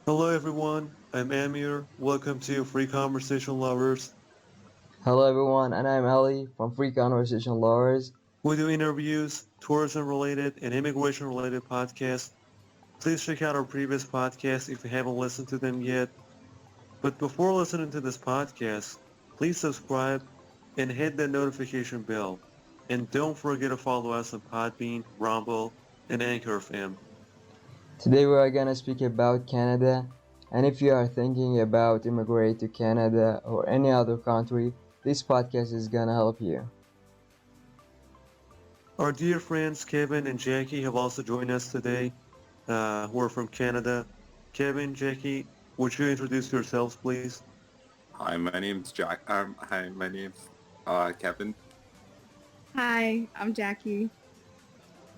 Hello everyone, I'm Amir. Welcome to Free Conversation Lovers. Hello everyone, and I'm Ali from Free Conversation Lovers. We do interviews, tourism related, and immigration related podcasts. Please check out our previous podcasts if you haven't listened to them yet. But before listening to this podcast, please subscribe and hit the notification bell. And don't forget to follow us on Podbean, Rumble, and Anchor FM. Today we are gonna speak about Canada, and if you are thinking about immigrate to Canada or any other country, this podcast is gonna help you. Our dear friends Kevin and Jackie have also joined us today, who are from Canada. Kevin, Jackie, would you introduce yourselves, please? Hi, my name's Jack. Hi, my name's Kevin. Hi, I'm Jackie.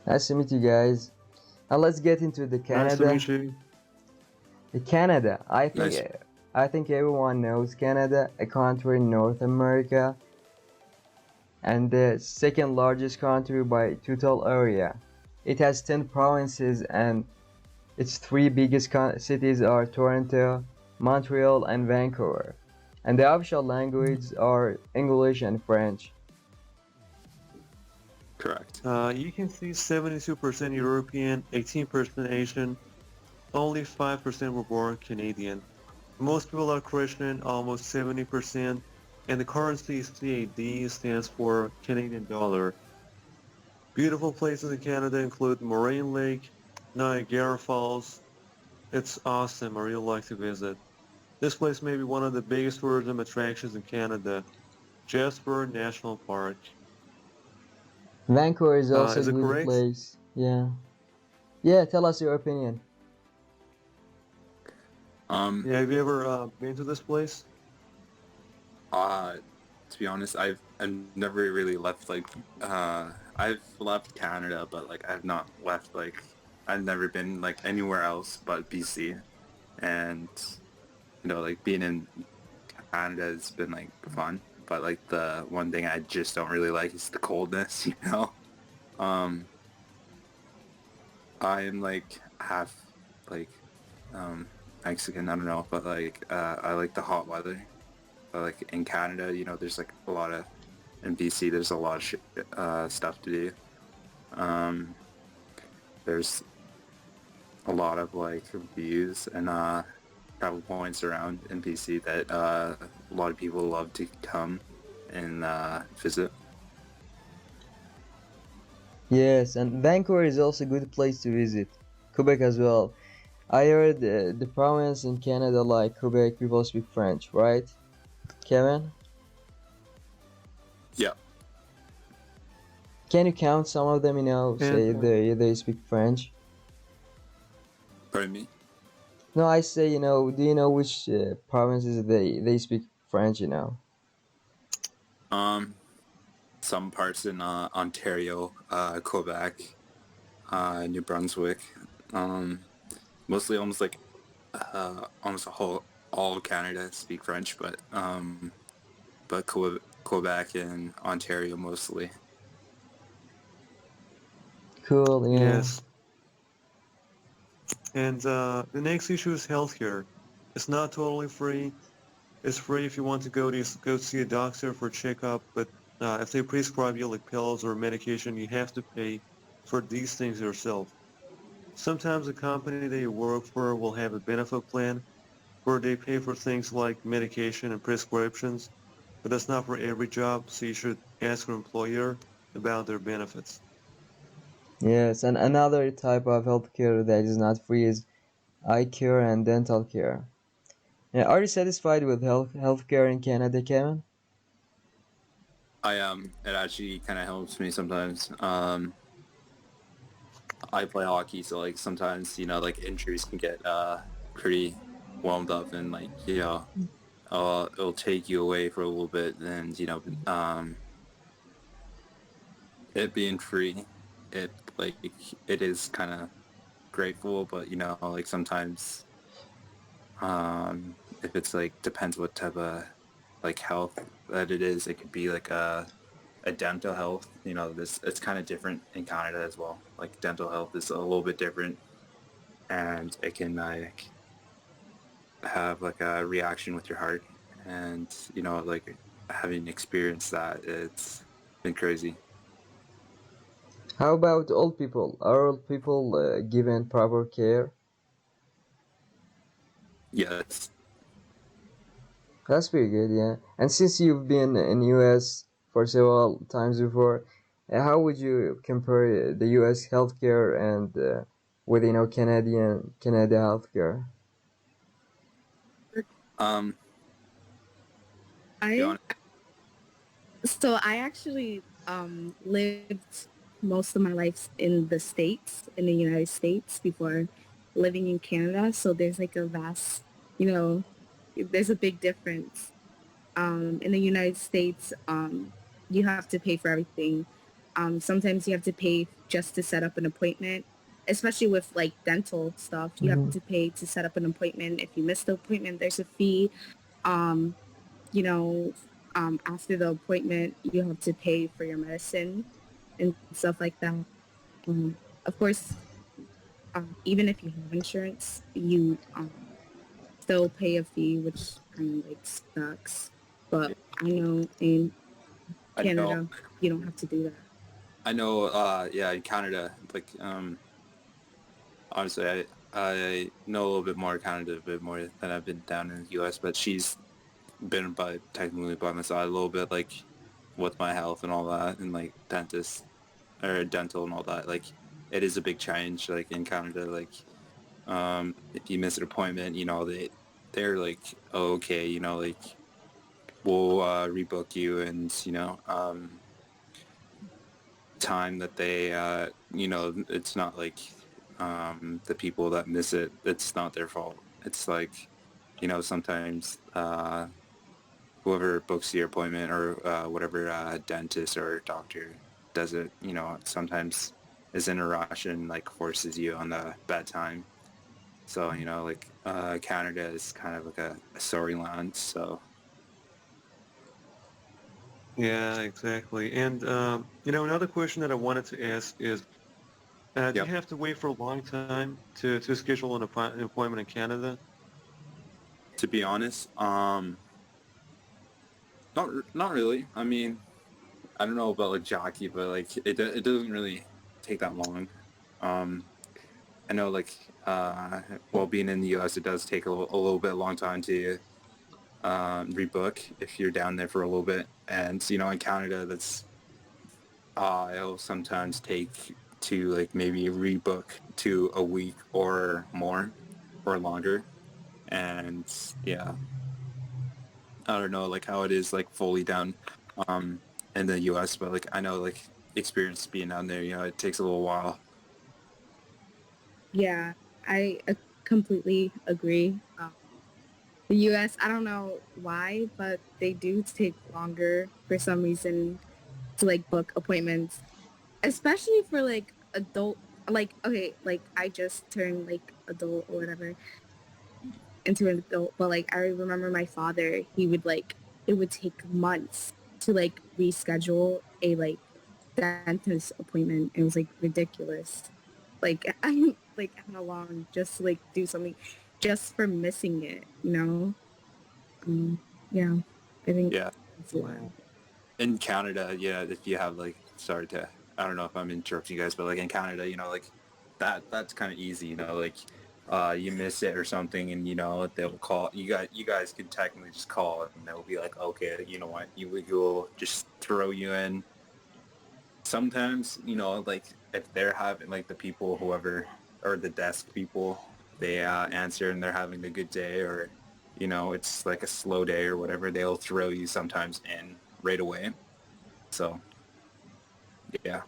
Nice to meet you guys. Now let's get into the Nice to Canada. meet you. The Canada, Nice. I think everyone knows Canada, a country in North America, and the second largest country by total area. It has 10 provinces and its three biggest cities are Toronto, Montreal, and Vancouver. And the official languages are English and French. Correct. You can see 72% European, 18% Asian, only 5% were born Canadian. Most people are Christian, almost 70%, and the currency is CAD, stands for Canadian dollar. Beautiful places in Canada include Moraine Lake, Niagara Falls. It's awesome. I really like to visit. This place may be one of the biggest tourism attractions in Canada, Jasper National Park. Vancouver is also a Is it good correct? place. Yeah. Yeah, tell us your opinion. Um. Yeah, have you ever been to this place? Uh. To be honest, I've never really left I've left Canada, but I've not left I've never been anywhere else but BC, and being in Canada has been fun. But the one thing I just don't really like is the coldness. Um. I am half like um Mexican. I don't know, but I like the hot weather. But in Canada, there's a lot of in BC. There's a lot of stuff to do. Um, there's a lot of views and travel points around in BC that a lot of people love to come and visit. Yes, and Vancouver is also a good place to visit. Quebec as well. I heard the province in Canada like Quebec people speak French, right? Kevin? Yeah. Can you count some of them, And say they speak French? Pardon me. No, I say, do you know which provinces they speak French? Um, some parts in Ontario, Quebec, New Brunswick. Um, Mostly almost a whole all of Canada speak French, but Quebec and Ontario mostly. Cool, yeah. yes, and the next issue is healthcare. It's not totally free. It's free if you want to go see a doctor for a checkup, but if they prescribe you like pills or medication, you have to pay for these things yourself. Sometimes the company that you work for will have a benefit plan where they pay for things like medication and prescriptions, but that's not for every job, so you should ask your employer about their benefits. Yes, and another type of healthcare that is not free is eye care and dental care. Yeah, are you satisfied with healthcare in Canada, Kevin? It actually kind of helps me sometimes. I play hockey, so sometimes injuries can get pretty wound up, and it'll take you away for a little bit, and it being free, it it is kind of grateful, but sometimes if it's depends what type of health that it is. It could be a dental health. This it's kind of different in Canada as well. Dental health is a little bit different, and it can have like a reaction with your heart, and you know, like having experienced that, it's been crazy. How about old people? Are old people given proper care? Yes. That's pretty good, yeah. And since you've been in US for several times before, how would you compare the US healthcare and with Canada healthcare? Um. Be I honest. so I actually lived most of my life in the States, in the United States before living in Canada. So there's like a vast, you know, there's a big difference. In the United States, you have to pay for everything. Sometimes you have to pay just to set up an appointment, especially with like dental stuff. You have Hmm. to pay to set up an appointment. If you miss the appointment, there's a fee. Um, you know, after the appointment, you have to pay for your medicine and stuff like that. Of course, even if you have insurance, you still pay a fee, which kind of like sucks. But Yeah, I know in I know. Canada, you don't have to do that. I know. Yeah, in Canada, like honestly, I know a little bit more Canada, a bit more than I've been down in the U.S. But she's been by technically by my side a little bit, like with my health and all that, and like dentist or dental and all that. Like it is a big change. Like in Canada, like if you miss an appointment, you know they're like, oh, okay, you know, like we'll rebook you, and you know time that they you know it's not like the people that miss it, it's not their fault. It's like, you know, sometimes whoever books your appointment or whatever dentist or doctor does it, you know, sometimes is in a rush and like forces you on the bad time. So, you know, like Canada is kind of like a storyline. So, Yeah, exactly. And another question that I wanted to ask is, do you yep. have to wait for a long time to schedule an appointment in Canada? To be honest, not really. I mean, I don't know about like jockey, but like it doesn't really take that long. Um, I know like well, being in the U.S. it does take a little bit long time to rebook if you're down there for a little bit, and you know in Canada that's it'll sometimes take to like maybe rebook to a week or more or longer, and yeah, I don't know like how it is like fully down um in the US, but like I know like experience being down there, you know, it takes a little while. Yeah, I completely agree. The U.S., I don't know why, but they do take longer for some reason to like book appointments, especially for like adult. Like okay, like I just turned like adult or whatever into an adult, but like I remember my father, he would like it would take months to like reschedule a like dentist appointment. It was like ridiculous. Like I'm like how long just to like do something just for missing it, you know? Yeah, I think Yeah. that's Yeah. wild. In Canada, yeah, if you have like, sorry to, I don't know if I'm interrupting you guys, but like in Canada, you know, like that's kind of easy, you know, like you miss it or something, and you know they'll call you guys can technically just call and they'll be like, okay, you know what, you will just throw you in. Sometimes, you know, like if they're having like the people whoever or the desk people, they answer and they're having a good day, or you know it's like a slow day or whatever, they'll throw you sometimes in right away. So yeah.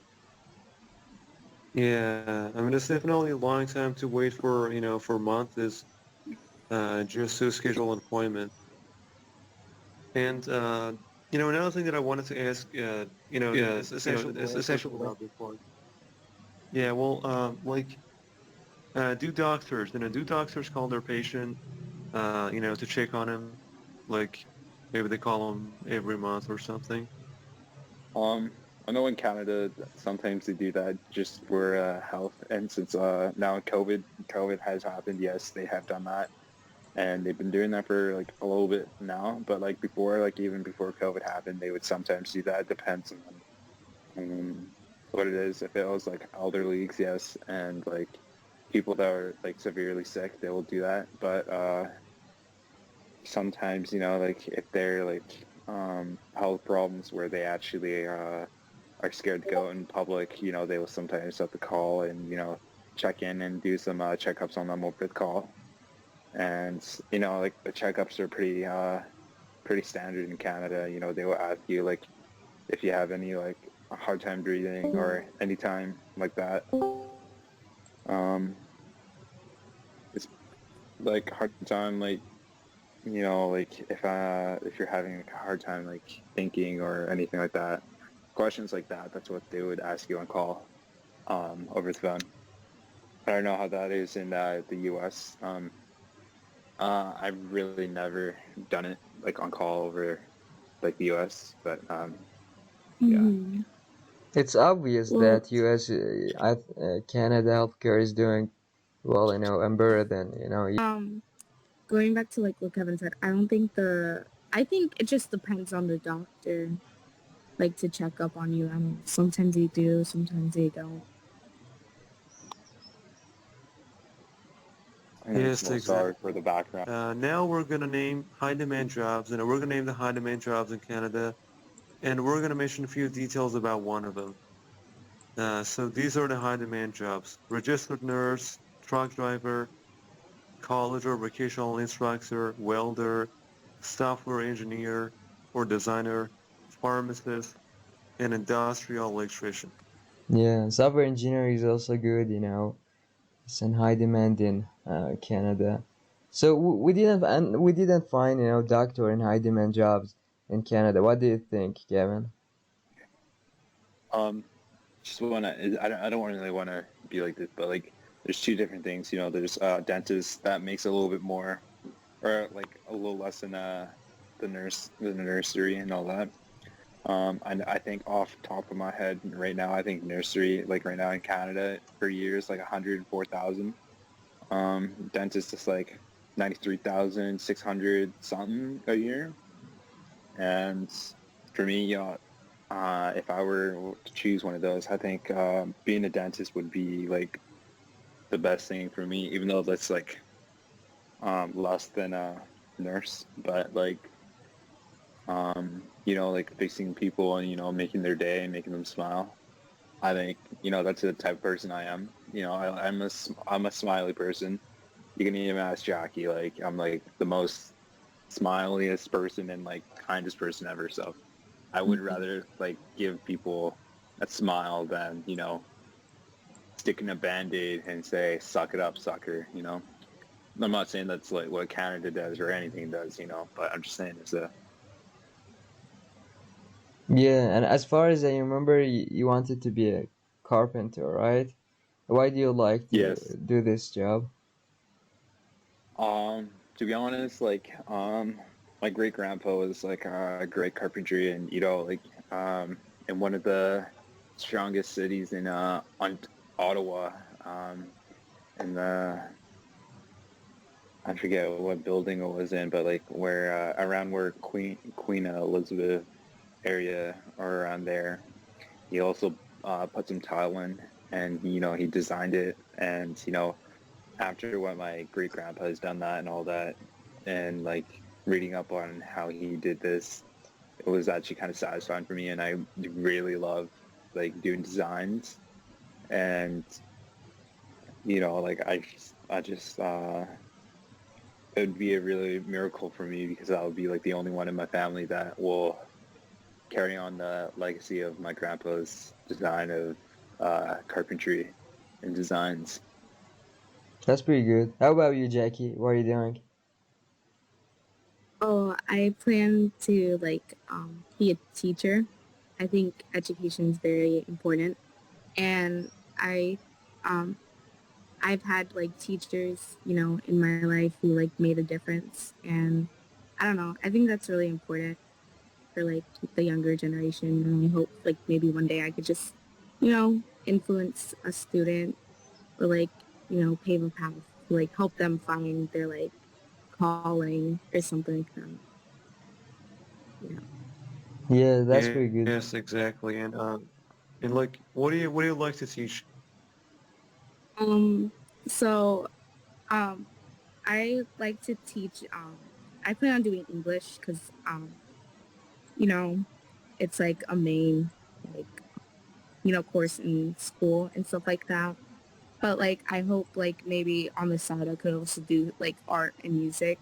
Yeah, I mean, it's definitely a long time to wait for, for a month is just to schedule an appointment. And another thing that I wanted to ask, it's essentially what I questioned about before. Yeah, well, like, do doctors call their patient, to check on him? Like, maybe they call him every month or something. Um, I know in Canada sometimes they do that just for health, and since now COVID has happened, yes, they have done that. and they've been doing that for like a little bit now. But like before, like even before COVID happened, they would sometimes do that. It depends on what it is. If it was like elderlies, yes, and like people that are like severely sick, they will do that. But sometimes, like if they're like health problems where they actually are scared to go in public, they will sometimes have to call and check in and do some checkups on them over the call. And like the checkups are pretty standard in Canada. They will ask you like if you have any like a hard time breathing or any time like that. Um, it's like hard time like like if you're having like a hard time like thinking or anything like that, questions like that. That's what they would ask you on call over the phone. I don't know how that is in the U.S. I've really never done it like on call over like the U.S. But yeah. Hmm. It's obvious Well, that U.S. Canada healthcare is doing well, and better than going back to like what Kevin said, I think it just depends on the doctor, like to check up on you. Sometimes they do, sometimes they don't. I'm Yes, so sorry for exactly. the background. Now we're gonna name high demand jobs, and we're gonna name the high demand jobs in Canada, and we're gonna mention a few details about one of them. So these are the high demand jobs: registered nurse, truck driver, college or vocational instructor, welder, software engineer or designer, pharmacist, and industrial electrician. Yeah, software engineering is also good. It's in high demand in Canada. So we didn't find doctor in high demand jobs in Canada. What do you think, Kevin? Um, just wanna I don't really want to be like this, but like there's two different things. There's dentists that makes a little bit more or like a little less than the nursery and all that. I think off the top of my head right now, I think nursery like right now in Canada per year is like 104,000. Dentist is like 93,600 something a year. And for me, if I were to choose one of those, I think being a dentist would be like the best thing for me, even though that's like less than a nurse, but like like fixing people and making their day and making them smile. I think that's the type of person I am. I'm a smiley person. You can even ask Jackie. Like I'm like the most smiliest person and like kindest person ever. So I would Mhm. rather like give people a smile than sticking a band-aid and say suck it up, sucker. I'm not saying that's like what Canada does or anything does, but I'm just saying it's a Yeah, and as far as I remember, you wanted to be a carpenter, right? Why do you like to yes. do this job? To be honest, like my great grandpa was like a great carpentry, and like in one of the strongest cities in Ottawa, in the I forget what building it was in, but like where around where Queen Elizabeth area or around there. He also put some tile in, and he designed it, and after what my great grandpa has done that and all that, and like reading up on how he did this, it was actually kind of satisfying for me, and I really love like doing designs, and like I just it would be a really miracle for me because I would be like the only one in my family that will carry on the legacy of my grandpa's design of carpentry and designs. That's pretty good. How about you, Jackie? What are you doing? Oh, I plan to like be a teacher. I think education is very important, and I um I've had like teachers, in my life who like made a difference, and I don't know. I think that's really important for like the younger generation, and I hope like maybe one day I could just, influence a student or like, pave a path to like help them find their like calling or something like that. Yeah. Yeah, that's pretty good. Yes, exactly. And like, what do you like to teach? Um. So, um, I like to teach. I plan on doing English because, you know, it's like a main, like, course in school and stuff like that. But like, I hope like maybe on the side I could also do like art and music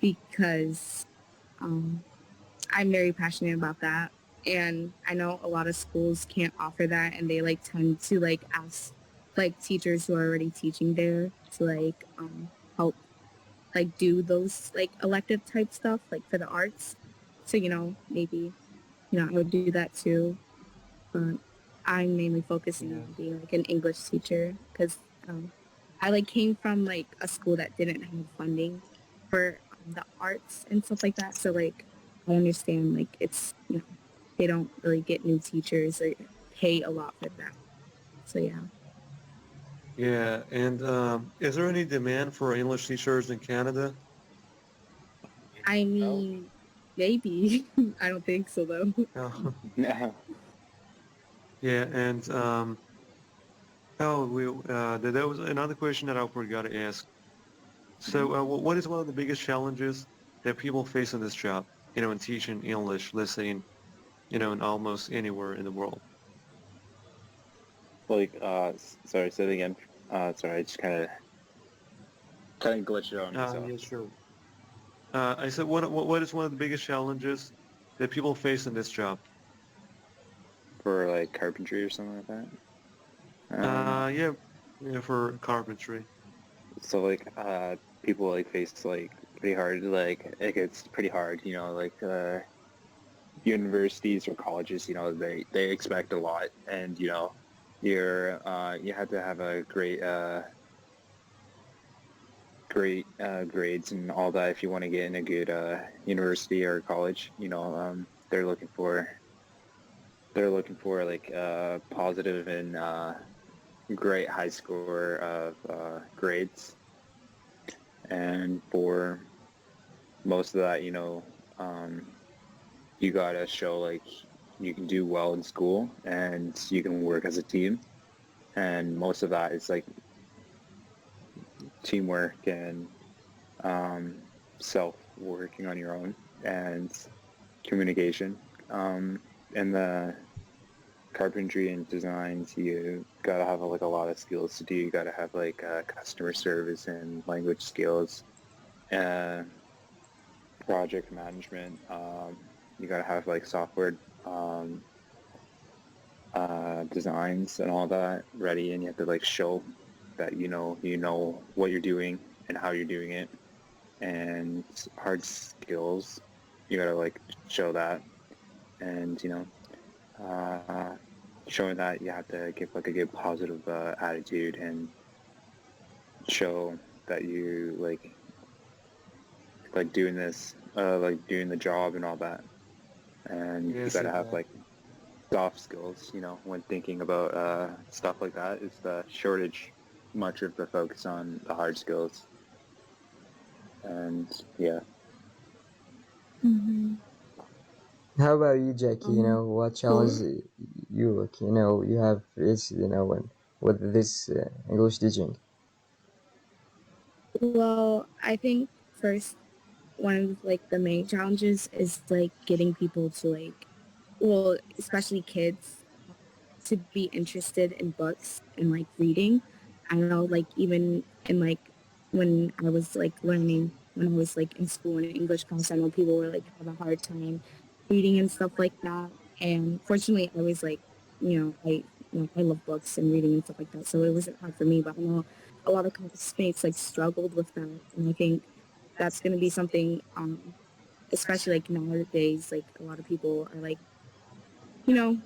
because um, I'm very passionate about that. And I know a lot of schools can't offer that, and they like tend to like ask like teachers who are already teaching there to like help like do those like elective type stuff like for the arts. So maybe I would do that too, but I'm mainly focusing Yes. on being like an English teacher because I like came from like a school that didn't have funding for the arts and stuff like that. So like I understand like it's they don't really get new teachers or pay a lot for that. So yeah, Yeah, and is there any demand for English teachers in Canada? I mean maybe I don't think so though. Oh, No. yeah, and oh, that was another question that I forgot to ask. Mhm. So, what is one of the biggest challenges that people face in this job? In teaching English, let's say in almost anywhere in the world. Like, sorry, say it again. Sorry, I just kind of glitched out on myself. Yeah, sure. I said, what is one of the biggest challenges that people face in this job? For like carpentry or something like that. Yeah, yeah, for carpentry. So like people like face like pretty hard like it gets pretty hard, like universities or colleges, they expect a lot, and you have to have a great grades and all that if you want to get in a good university or college. They're looking for like positive and great high score of grades, and for most of that, um, you gotta show like you can do well in school and you can work as a team. And most of that is like teamwork and um, self working on your own and communication. In the carpentry and designs, you gotta have like a lot of skills to do. You gotta have like customer service and language skills, uh, project management. You gotta have like software um, designs and all that ready, and you have to like show that you know what you're doing and how you're doing it. And hard skills, you gotta like show that, and uh, showing that you have to give like a good positive attitude and show that you like doing this, like doing the job and all that. And you Yes, gotta have like exactly. soft skills, when thinking about stuff like that. Is the shortage much of the focus on the hard skills? And yeah. hmm How about you, Jackie? What Well, challenge you have faced, with this English teaching? well, I think first one of like the main challenges is like getting people to like, well, especially kids, to be interested in books and like reading. I know like even in like when I was like learning when I was like in school in English class, I know people were like have a hard time reading and stuff like that. And fortunately, I was like, I love books and reading and stuff like that, so it wasn't hard for me. But I know a lot of classmates like struggled with that, and I think that's going to be something, especially like nowadays, like a lot of people are like, you know,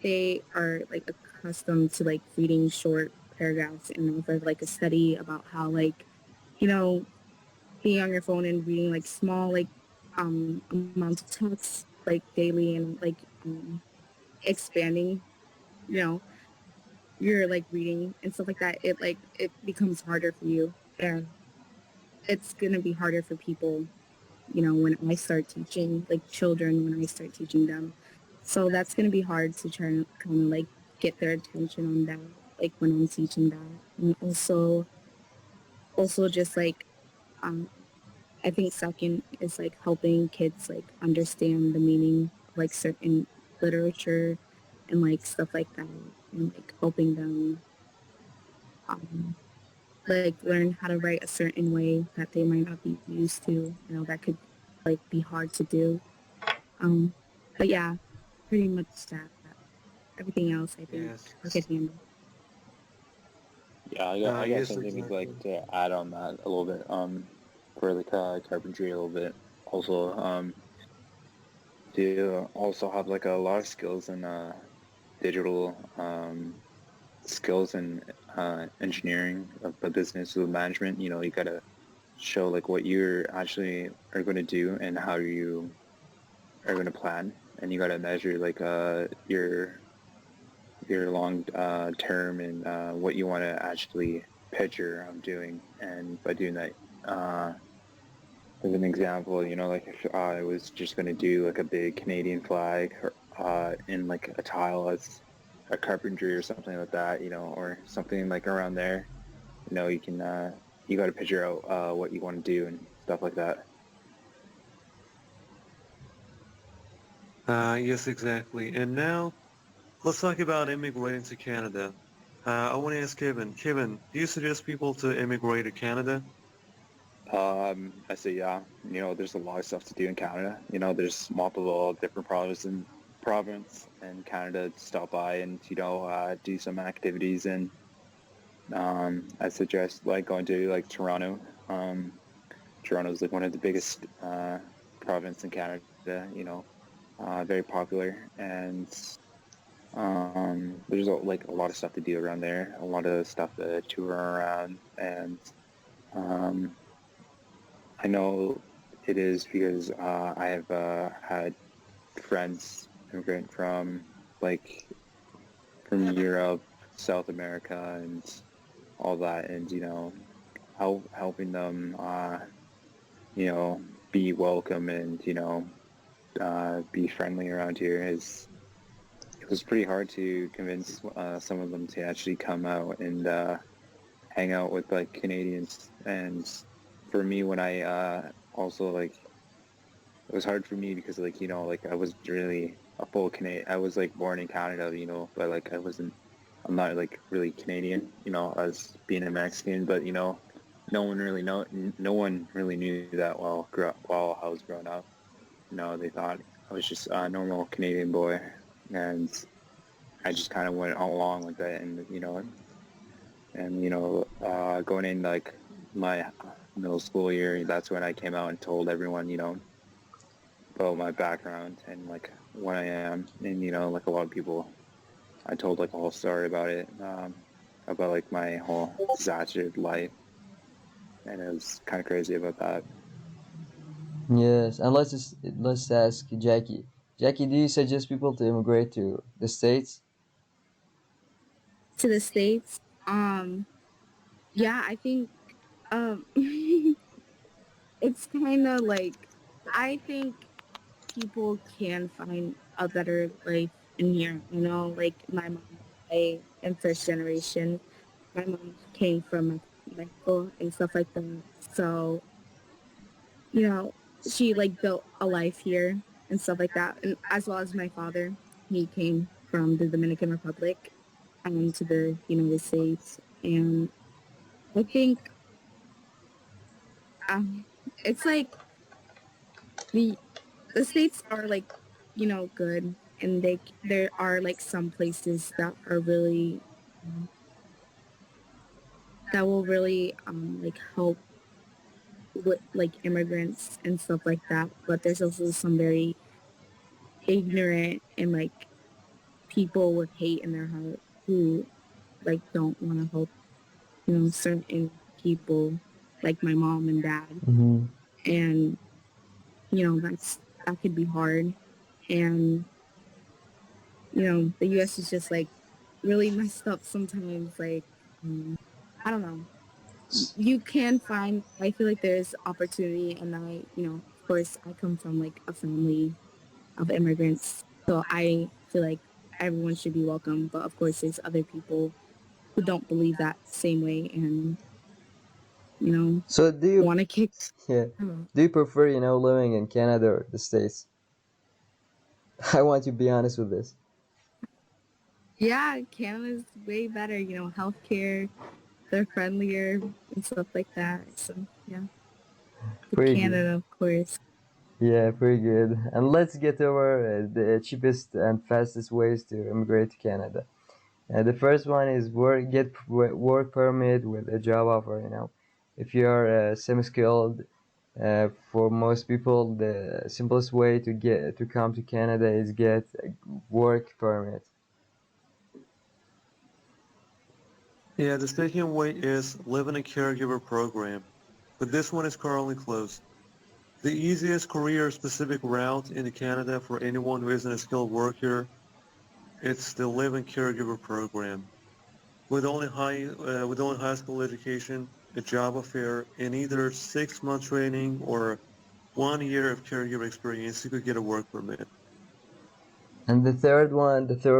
they are like accustomed to like reading short paragraphs, and I've read like a study about how like, you know, being on your phone and reading like small like amounts of text like daily and like expanding, you know, your like reading and stuff like that, it becomes harder for you. And it's gonna be harder for people, when I start teaching like children, when I start teaching them. So that's gonna be hard to try and kind of like get their attention on that, like when I'm teaching that, and also just like um, I think second is like helping kids like understand the meaning of like certain literature and like stuff like that, and like helping them um, like learn how to write a certain way that they might not be used to. That could like be hard to do. Um, but yeah, pretty much that. Everything else, I think Yes. I could handle. Yeah, I got Yes, something like exactly. to add on that a little bit. For like carpentry a little bit. Also, to also have like a lot of skills in digital skills and engineering of the business of management. You gotta show like what you're actually are going to do and how you are going to plan, and you got to measure like your long term and what you want to actually picture of doing. And by doing that, uh, as an example, like if I was just going to do like a big Canadian flag or, in like a tile as a carpentry or something like that, or something like around there, you can you got to picture out what you want to do and stuff like that. Yes, exactly. And now let's talk about immigrating to Canada. I want to ask Kevin. Kevin, do you suggest people to immigrate to Canada? I say yeah. There's a lot of stuff to do in Canada. There's multiple different province in Canada to stop by and do some activities. And I suggest like going to like Toronto. Um, Toronto's like one of the biggest province in Canada. Very popular, and there's like a lot of stuff to do around there. A lot of stuff to tour around, and um, I know it is because I have had friends immigrant from like from Europe, South America, and all that, and helping them, you know, be welcome and be friendly around here is it was pretty hard to convince some of them to actually come out and hang out with like Canadians. And for me, when I also like it was hard for me because like like I was really a full Canadian. I was like born in Canada, but like I'm not like really Canadian, as being a Mexican. But no one really knew that while I was growing up. They thought I was just a normal Canadian boy, and I just kind of went along with it. And going in like my middle school year, that's when I came out and told everyone, about my background and like what I am. And like a lot of people, I told like a whole story about it, about like my whole disaster life, and it was kind of crazy about that. Yes, and let's ask Jackie. Jackie, do you suggest people to immigrate to the States? To the States, yeah, I think um, it's kind of like I think people can find a better life in here. Like my mom, I am first generation. My mom came from Mexico and stuff like that. So, you know, she like built a life here and stuff like that. And as well as my father, he came from the Dominican Republic to the United States. And I think um, it's like the the states are like good, and there are like some places that are really um, that will really like help with like immigrants and stuff like that, but there's also some very ignorant and like people with hate in their heart who like don't want to help certain people like my mom and dad. Mm-hmm. And that could be hard. And the US is just like really messed up sometimes. Like, I don't know. you can find, I feel like there's opportunity, and of course I come from like a family of immigrants, so I feel like everyone should be welcome, but of course there's other people who don't believe that same way, and you know So do you, want to kick. yeah, I don't know. do you prefer, living in Canada or the States? I want to be honest with this. Yeah, Canada's way better, healthcare, they're friendlier and stuff like that, so yeah, Pretty good. Canada, of course. Yeah, pretty good. And let's get over the cheapest and fastest ways to immigrate to Canada. The first one is work permit with a job offer. If you are semi-skilled, for most people, the simplest way to come to Canada is get a work permit. Yeah, the second way is live in a caregiver program, but this one is currently closed. The easiest career-specific route into Canada for anyone who isn't a skilled worker, it's the live in caregiver program. With only high school education, a job offer, and either 6 months training or 1 year of caregiver experience, you could get a work permit. And the third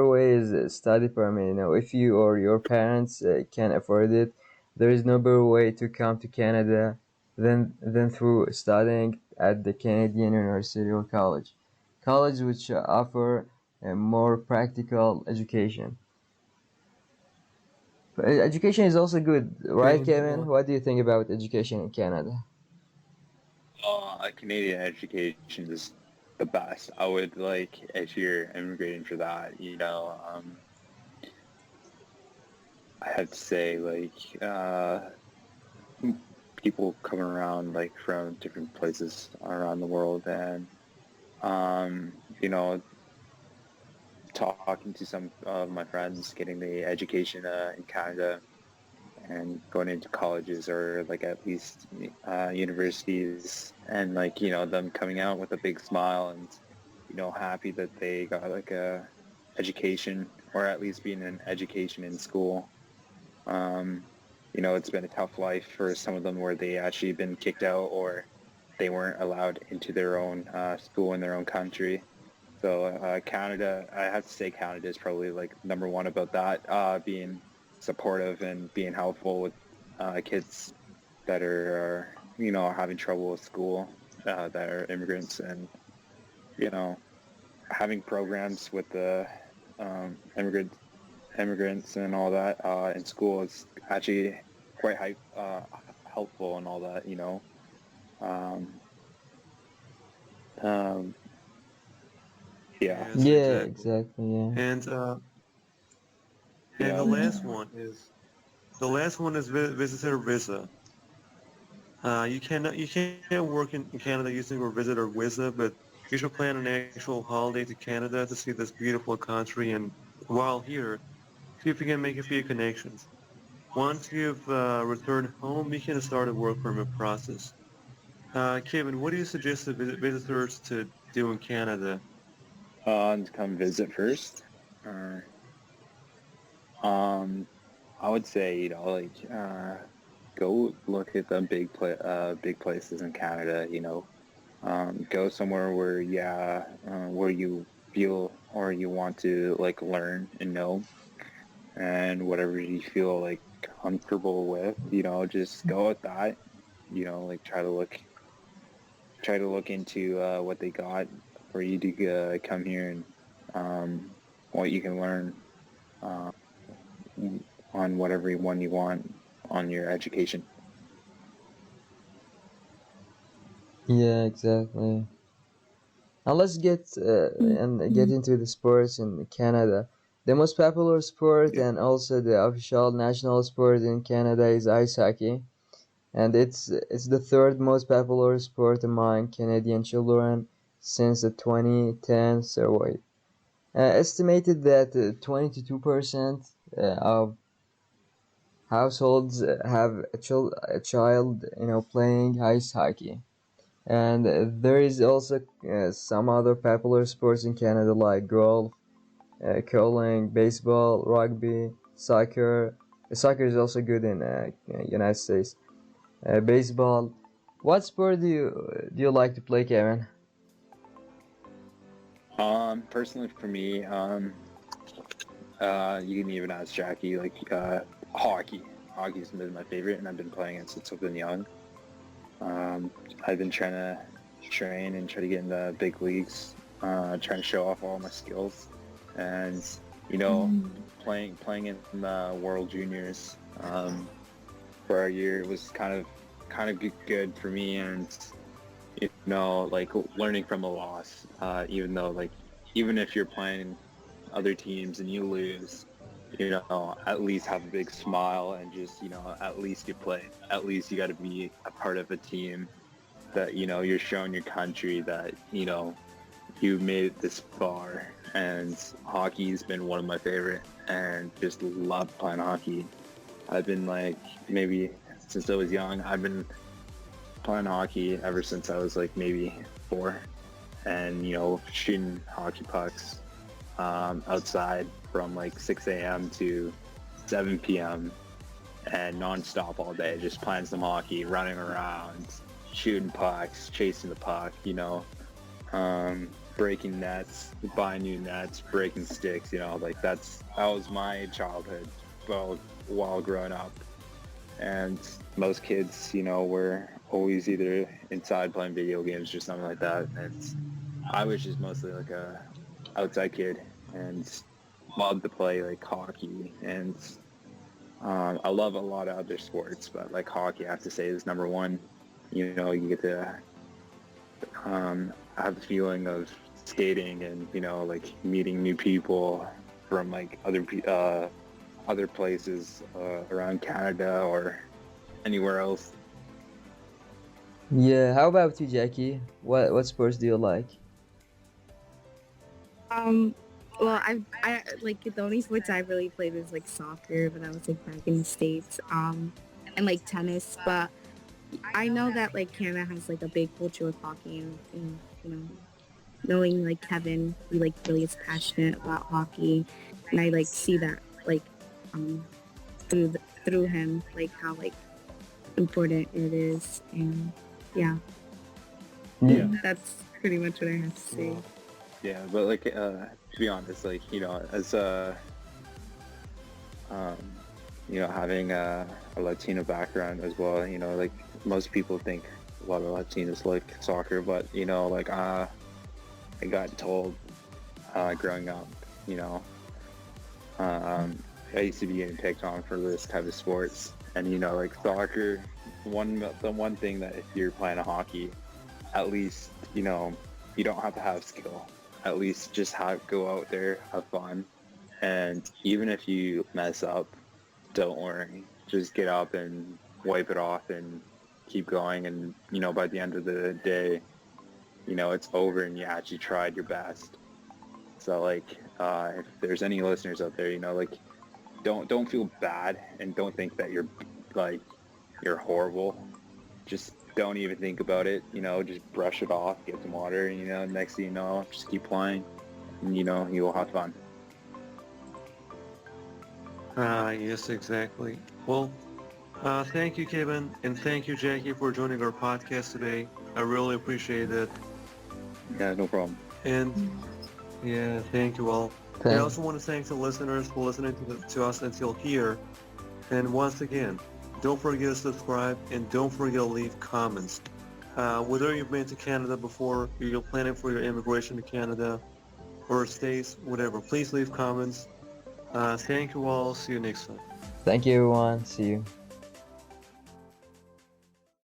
way is study permit. If you or your parents can afford it, there is no better way to come to Canada than through studying at the Canadian University or college. College which offer a more practical education. But education is also good, right, And Kevin? What do you think about education in Canada? Canadian education is the best. I would like, if you're immigrating for that, I have to say, people coming around, like, from different places around the world, and, um, you know, talking to some of my friends, getting the education in Canada and going into colleges or like at least universities, and like them coming out with a big smile and happy that they got like a education, or at least being an education in school. um, it's been a tough life for some of them where they actually been kicked out, or they weren't allowed into their own school in their own country. So Canada, I have to say Canada is probably like number one about that, being supportive and being helpful with kids that are having trouble with school, that are immigrants, and you know, having programs with the immigrants and all that in school is actually quite helpful and all that. Um, um, yeah, yes, Yeah, exactly. exactly. Yeah. And you and the know, last one is visitor visa. You can't work in Canada using your visitor visa, but you should plan an actual holiday to Canada to see this beautiful country, and while here, see if you can make a few connections. Once you've returned home, you can start a work permit process. Kevin, what do you suggest to visitors to do in Canada? and come visit first. Uh, Um, I would say, go look at the big places in Canada. Go somewhere where, yeah, where you feel or you want to like learn and know, and whatever you feel like comfortable with, just go with that. Like try to look into what they got for you to come here, and what you can learn. Um, on whatever one you want on your education. Yeah, exactly. Now let's get Mhm. into the sports in Canada. The most popular sport Yeah. and also the official national sport in Canada is ice hockey, and it's the third most popular sport among Canadian children since the 2010 survey. Estimated that 22% of households have a child, playing ice hockey. And there is also some other popular sports in Canada like golf, curling, baseball, rugby, soccer, Soccer is also good in United States. Baseball. What sport do you like to play, Kevin? Personally for me, you can even ask Jackie, like, hockey. Hockey's been my favorite, and I've been playing it since I've been young. I've been trying to train and try to get in the big leagues, trying to show off all my skills, and playing in the World Juniors for a year was kind of good for me, and like learning from a loss, even if you're playing other teams and you lose, at least have a big smile and just, at least you play. At least you got to be a part of a team that, you're showing your country that, you made it this far. And hockey's been one of my favorite, and just love playing hockey. I've been maybe since I was young, I've been playing hockey ever since I was maybe 4, and shooting hockey pucks outside from 6 a.m. to 7 p.m. and non-stop all day, just playing some hockey, running around, shooting pucks, chasing the puck, breaking nets, buying new nets, breaking sticks, that was my childhood while growing up. And most kids, were always either inside playing video games or something like that. And I was just mostly a outside kid and loved to play hockey. And I love a lot of other sports, but hockey, I have to say, is number one. You get to have the feeling of skating and meeting new people from other places around Canada or anywhere else. Yeah, how about you, Jackie? What sports do you like? Well, I the only sports I really played was soccer, but I was back in the States, and tennis. But I know that Canada has a big culture with hockey, and knowing Kevin, he really is passionate about hockey, and I see that through him, how important it is, and yeah, that's pretty much what I have to say. Yeah, but to be honest, as having a Latino background as well, most people think a lot of Latinos like soccer, but I got told growing up, I used to be getting picked on for this type of sports, and soccer, the one thing that if you're playing a hockey, at least you don't have to have skill. At least just go out there, have fun, and even if you mess up, don't worry. Just get up and wipe it off and keep going, and by the end of the day, it's over and you actually tried your best. So if there's any listeners out there, don't feel bad and don't think that you're horrible. Just don't even think about it, just brush it off, get some water, and next thing you know, just keep playing, and you'll have fun. Yes, exactly. Well, thank you, Kevin, and thank you, Jackie, for joining our podcast today. I really appreciate it. Yeah, no problem. And yeah, thank you all. I Thanks. also want to thank the listeners for listening to us until here. And once again, don't forget to subscribe and don't forget to leave comments. Whether you've been to Canada before, or you're planning for your immigration to Canada, or States, whatever, please leave comments. Thank you all. See you next time. Thank you, everyone. See you.